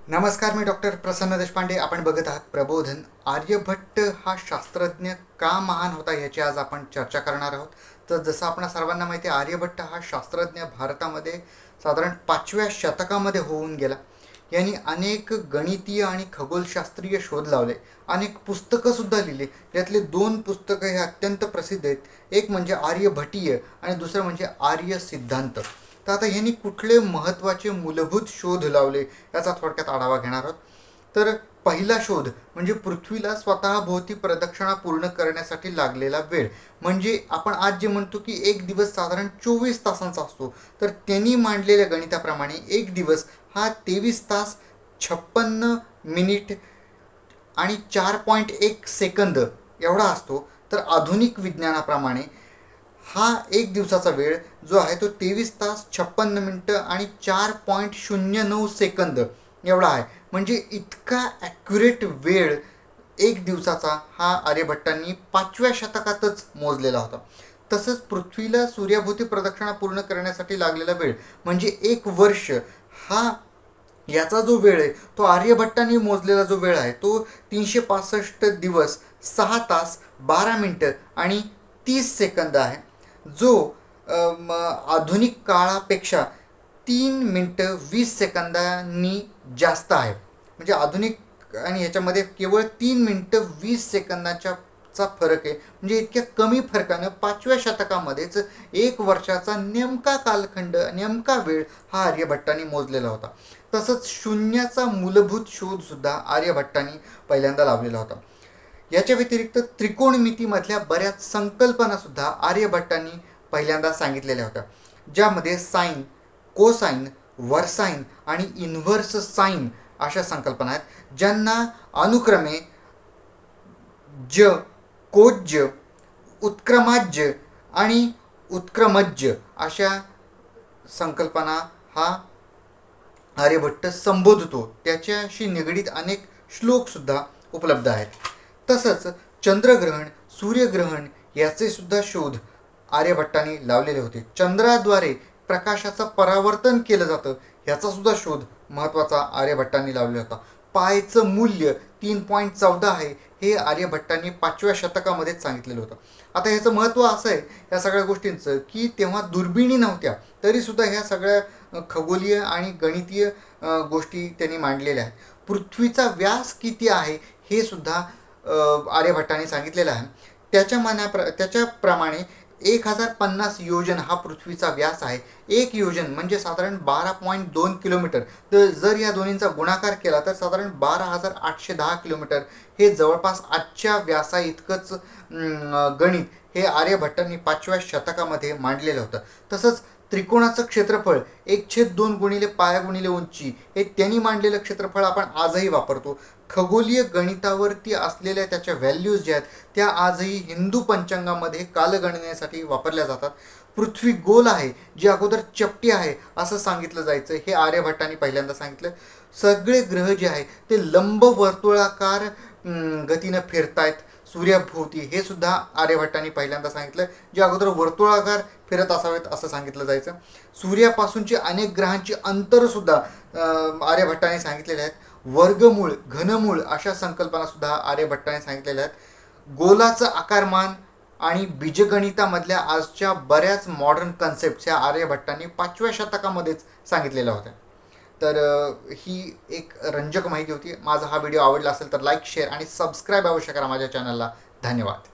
नमस्कार, मी डॉक्टर प्रसन्न देशपांडे. आपण बघत आहात प्रबोधन. आर्यभट्ट हा शास्त्रज्ञ का महान होता याची आज आपण चर्चा करणार आहोत. तर जसं आपणा सर्वांना माहिती आहे, आर्यभट्ट हा शास्त्रज्ञ भारतामध्ये साधारण 5व्या शतकामध्ये होऊन गेला. यांनी अनेक गणितीय आणि खगोलशास्त्रीय शोध लावले, अनेक पुस्तकंसुद्धा लिहिली. यातले 2 पुस्तकं हे अत्यंत प्रसिद्ध आहेत. एक म्हणजे आर्यभटीय आणि दुसरं म्हणजे आर्य सिद्धांत. तर आता ह्यांनी कुठले महत्त्वाचे मूलभूत शोध लावले याचा थोडक्यात आढावा घेणार आहोत. तर पहिला शोध म्हणजे पृथ्वीला स्वतःभोवती प्रदक्षिणा पूर्ण करण्यासाठी लागलेला वेळ. म्हणजे आपण आज जे म्हणतो की एक दिवस साधारण 24 तासांचा असतो, तर त्यांनी मांडलेल्या गणिताप्रमाणे एक दिवस हा 23 तास 56 मिनिट आणि 4.1 सेकंद एवढा असतो. तर आधुनिक विज्ञानाप्रमाणे हा एक दिवसाचा वेळ जो आहे तो 23 तास 56 मिनटं आणि 4.09 सेकंद एवढा आहे. म्हणजे इतका ॲक्युरेट वेळ एक दिवसाचा हा आर्यभट्टांनी 5व्या शतकातच मोजलेला होता. तसंच पृथ्वीला सूर्याभोवती प्रदक्षिणा पूर्ण करण्यासाठी लागलेला वेळ म्हणजे 1 वर्ष, हा याचा जो वेळ आहे तो आर्यभट्टांनी मोजलेला जो वेळ आहे तो 365 दिवस 6 तास 12 मिनटं आणि 30 सेकंद आहे, जो आधुनिक काळापेक्षा 3 मिनटं 20 सेकंदांनी जास्त आहे. म्हणजे आधुनिक आणि ह्याच्यामध्ये केवळ 3 मिनटं 20 सेकंदाचा फरक आहे. म्हणजे इतक्या कमी फरकानं 5व्या शतकामध्येच 1 वर्षाचा नेमका कालखंड, नेमका वेळ हा आर्यभट्टांनी मोजलेला होता. तसंच शून्याचा मूलभूत शोधसुद्धा आर्यभट्टांनी पहिल्यांदा लावलेला होता. याच्या व्यतिरिक्त त्रिकोणमितीमधल्या बऱ्याच संकल्पनासुद्धा आर्यभट्टांनी पहिल्यांदा सांगितलेल्या होत्या, ज्यामध्ये साईन, कोसाईन, वर्साईन आणि इन्व्हर्स साईन अशा संकल्पना आहेत, ज्यांना अनुक्रमे ज, कोज्य, उत्क्रमाज्य आणि उत्क्रमज्य अशा संकल्पना हा आर्यभट्ट संबोधतो. त्याच्याशी निगडीत अनेक श्लोकसुद्धा उपलब्ध आहेत. तसंच चंद्रग्रहण, सूर्यग्रहण याचे सुद्धा शोध आर्यभट्टांनी लावलेले होते. चंद्राद्वारे प्रकाशाचं परावर्तन केलं जातं ह्याचा सुद्धा शोध महत्त्वाचा आर्यभट्टांनी लावलेला होता. पायचं मूल्य 3.14 आहे, हे आर्यभट्टांनी 5व्या शतकामध्येच सांगितलेलं होतं. आता ह्याचं महत्त्व असं आहे या सगळ्या गोष्टींचं की तेव्हा दुर्बिणी नव्हत्या, तरीसुद्धा ह्या सगळ्या खगोलीय आणि गणितीय गोष्टी त्यांनी मांडलेल्या आहेत. पृथ्वीचा व्यास किती आहे हे सुद्धा आर्यभट्टांनी सांगितलेलं आहे. त्याच्याप्रमाणे 1050 योजन हा पृथ्वीचा व्यास आहे. 1 योजन म्हणजे साधारण 12.2 किलोमीटर. तर जर या दोन्हींचा गुणाकार केला तर साधारण 12,810 किलोमीटर हे जवळपास आजच्या व्यासा इतकंच गणित हे आर्यभट्टांनी 5व्या शतकामध्ये मांडलेलं होतं. तसंच त्रिकोणाचं क्षेत्रफळ 1/2 गुणिले पाया गुणिले उंची हे त्यांनी मांडलेलं क्षेत्रफळ आपण आजही वापरतो. खगोलीय गणितावरती असलेल्या त्याच्या व्हॅल्यूज ज्या आहेत त्या आजही हिंदू पंचांगामध्ये कालगणनेसाठी वापरल्या जातात. पृथ्वी गोल आहे, जी अगोदर चपटी आहे असं सांगितलं जायचं, हे आर्यभट्टांनी पहिल्यांदा सांगितलं. सगळे ग्रह जे आहे ते लंब वर्तुळाकार गतीनं फिरतायत सूर्याभोवती, हे सुद्धा आर्यभट्टांनी पहिल्यांदा सांगितलं, जे अगोदर वर्तुळाकार फिरत असावेत असं सांगितलं जायचं. सूर्यापासूनची अनेक ग्रहांची अंतरसुद्धा आर्यभट्टाने सांगितलेले आहेत. वर्गमूळ, घनमूळ अशा संकल्पनासुद्धा आर्यभट्टाने सांगितलेल्या आहेत. गोलाचं आकारमान आणि बीजगणितामधल्या आजच्या बऱ्याच मॉडर्न कन्सेप्ट ह्या आर्यभट्टांनी 5व्या शतकामध्येच सांगितलेल्या होत्या. तर ही एक रंजक माहिती होती. माझा हा व्हिडिओ आवडला असेल तर लाईक, शेअर आणि सबस्क्राईब अवश्य करा माझ्या चॅनलला. धन्यवाद.